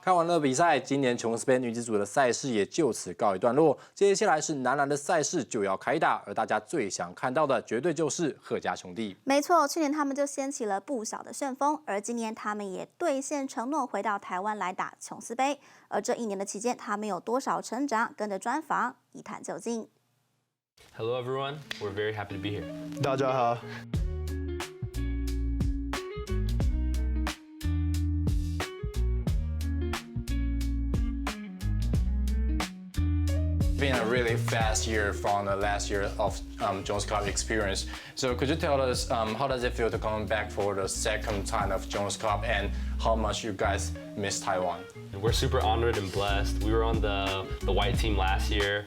看完了比赛，今年琼斯杯女子组的赛事也就此告一段落。接下来是男篮的赛事就要开打，而大家最想看到的绝对就是贺家兄弟。没错，去年他们就掀起了不小的旋风，而今年他们也兑现承诺，回到台湾来打琼斯杯。而这一年的期间，他们有多少成长？跟着专访一探究竟。Hello everyone, we're very happy to be here. 大家好。Been a really fast year from the last year of Jones Cup experience. So could you tell us how does it feel to come back for the second time of Jones Cup and how much you guys miss Taiwan? We're super honored and blessed. We were on the white team last year.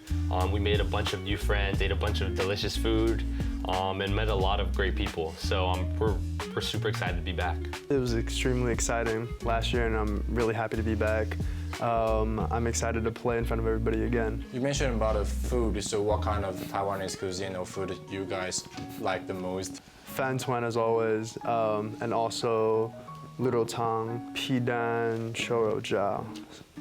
We made a bunch of new friends, ate a bunch of delicious food, and met a lot of great people. So we're super excited to be back. It was extremely exciting last year, and I'm really happy to be back. I'm excited to play in front of everybody again. You mentioned about the food, so what kind of Taiwanese cuisine or food you guys like the most? Fan tuan as always, and also little tang, pidan, shoro jiao.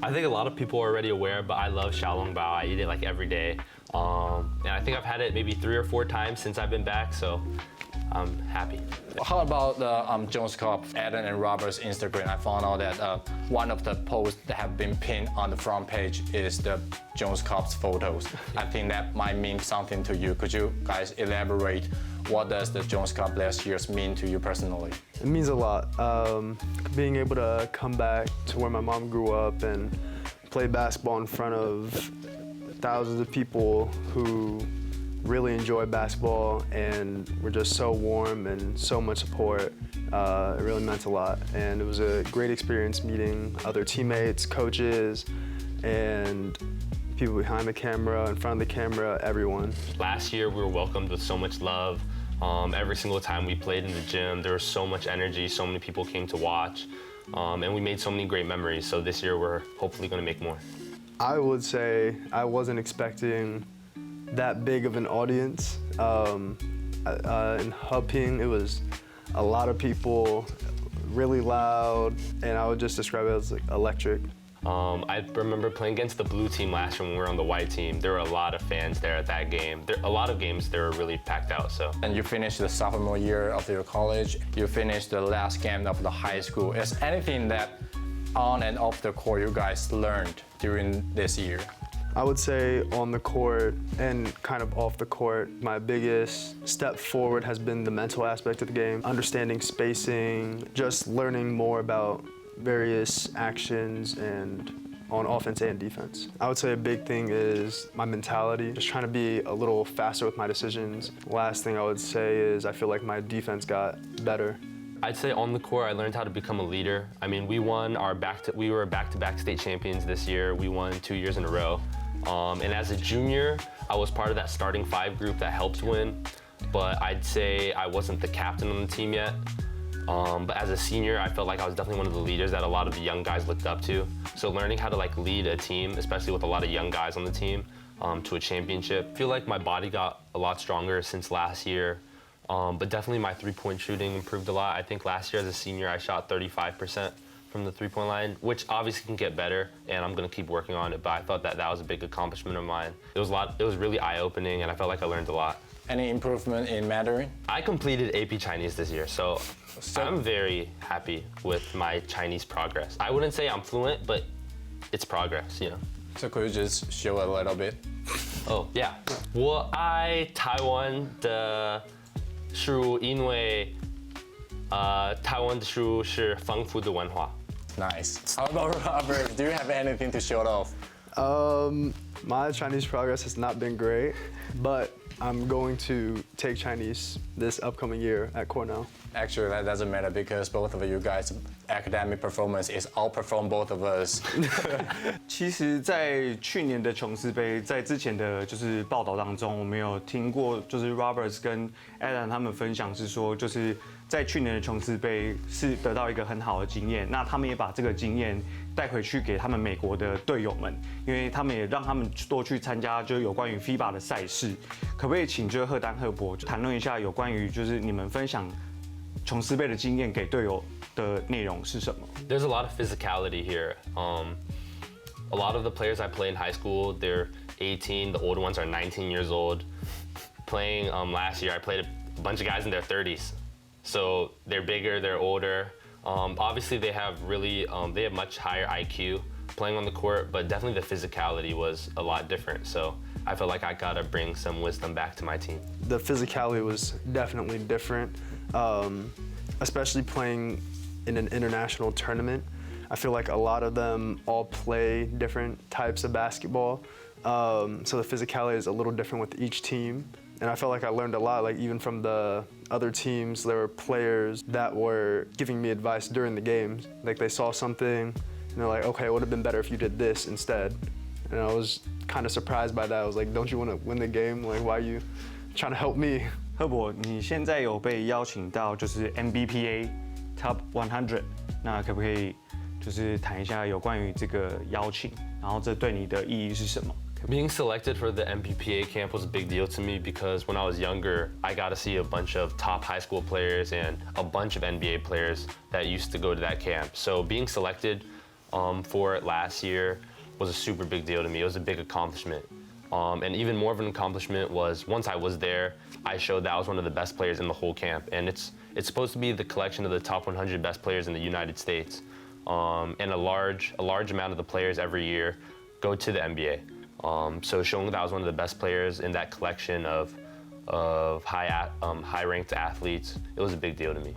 I think a lot of people are already aware, but I love xiaolong bao. I eat it like every day. And I think I've had it maybe 3 or 4 times since I've been back, so I'm happy. How about the Jones Cup, Adam and Robert's Instagram? I found out that one of the posts that have been pinned on the front page is the Jones Cup's photos. I think that might mean something to you. Could you guys elaborate what does the Jones Cup last year mean to you personally? It means a lot. Being able to come back to where my mom grew up and play basketball in front of thousands of people who really enjoy basketball and were just so warm and so much support. It really meant a lot, and it was a great experience meeting other teammates, coaches, and people behind the camera, in front of the camera, everyone. Last year we were welcomed with so much love. Every single time we played in the gym, there was so much energy, so many people came to watch, and we made so many great memories. So this year we're hopefully going to make more. I would say I wasn't expecting that big of an audience. In Huping, it was a lot of people, really loud, and I would just describe it as like electric. I remember playing against the blue team last year when we were on the white team. There were a lot of fans there at that game. A lot of games they were really packed out. So. And you finished the sophomore year of your college. You finished the last game of the high school. Is anything that on and off the court you guys learned during this year? I would say on the court and kind of off the court, my biggest step forward has been the mental aspect of the game, understanding spacing, just learning more about various actions and on offense and defense. I would say a big thing is my mentality, just trying to be a little faster with my decisions. Last thing I would say is I feel like my defense got better. I'd say on the court, I learned how to become a leader. I mean, we were back-to-back state champions this year. We won 2 years in a row. And as a junior, I was part of that starting 5 group that helped win. But I'd say I wasn't the captain on the team yet. But as a senior, I felt like I was definitely one of the leaders that a lot of the young guys looked up to. So learning how to like lead a team, especially with a lot of young guys on the team, to a championship. I feel like my body got a lot stronger since last year. But definitely my 3-point shooting improved a lot. I think last year as a senior, I shot 35% from the 3-point line, which obviously can get better, and I'm gonna keep working on it, but I thought that was a big accomplishment of mine. It was really eye-opening, and I felt like I learned a lot. Any improvement in Mandarin? I completed AP Chinese this year, so I'm very happy with my Chinese progress. I wouldn't say I'm fluent, but it's progress, you know. So could you just show a little bit? Oh, yeah. 我爱台湾的书，因为台湾的书是丰富的文化。Nice. How about Robert? Do you have anything to show off? My Chinese progress has not been great, but I'm going to take Chinese this upcoming year at Cornell. Actually, that doesn't matter because both of you guys' academic performance is outperform both of us. 其实，在去年的琼斯杯，在之前的就是报道当中，我们有听过，就是 Roberts 跟 Adam 他们分享是说，就是在去年的琼斯杯是得到一个很好的经验，那他们也把这个经验带回去给他们美国的队友们，因为他们也让他们多去参加就是有关于 FIBA 的赛事。可不可以请就是赫丹、赫博谈论一下有关于就是你们分享琼斯杯的经验给队友的内容是什么？ There's a lot of physicality here. A lot of the players I play in high school, they're 18. The older ones are 19 years old. Playing last year, I played a bunch of guys in their 30s. So they're bigger, they're older. Obviously, they have much higher IQ playing on the court, but definitely the physicality was a lot different. So I feel like I gotta bring some wisdom back to my team. The physicality was definitely different, especially playing in an international tournament. I feel like a lot of them all play different types of basketball, so the physicality is a little different with each team. And I felt like I learned a lot, like even from the other teams, there were players that were giving me advice during the games. Like they saw something, and they're like, okay, it would have been better if you did this instead. And I was kind of surprised by that. I was like, don't you want to win the game? Like, why are you trying to help me? 赫伯，你现在有被邀请到就是 NBPA Top 100，那可不可以就是谈一下有关于这个邀请，然后这对你的意义是什么？ Being selected for the MPPA camp was a big deal to me because when I was younger, I got to see a bunch of top high school players and a bunch of NBA players that used to go to that camp. So being selected for it last year was a super big deal to me. It was a big accomplishment. And even more of an accomplishment was once I was there, I showed that I was one of the best players in the whole camp. And it's supposed to be the collection of the top 100 best players in the United States. And a large amount of the players every year go to the NBA. So showing that I was one of the best players in that collection of high-ranked athletes, it was a big deal to me.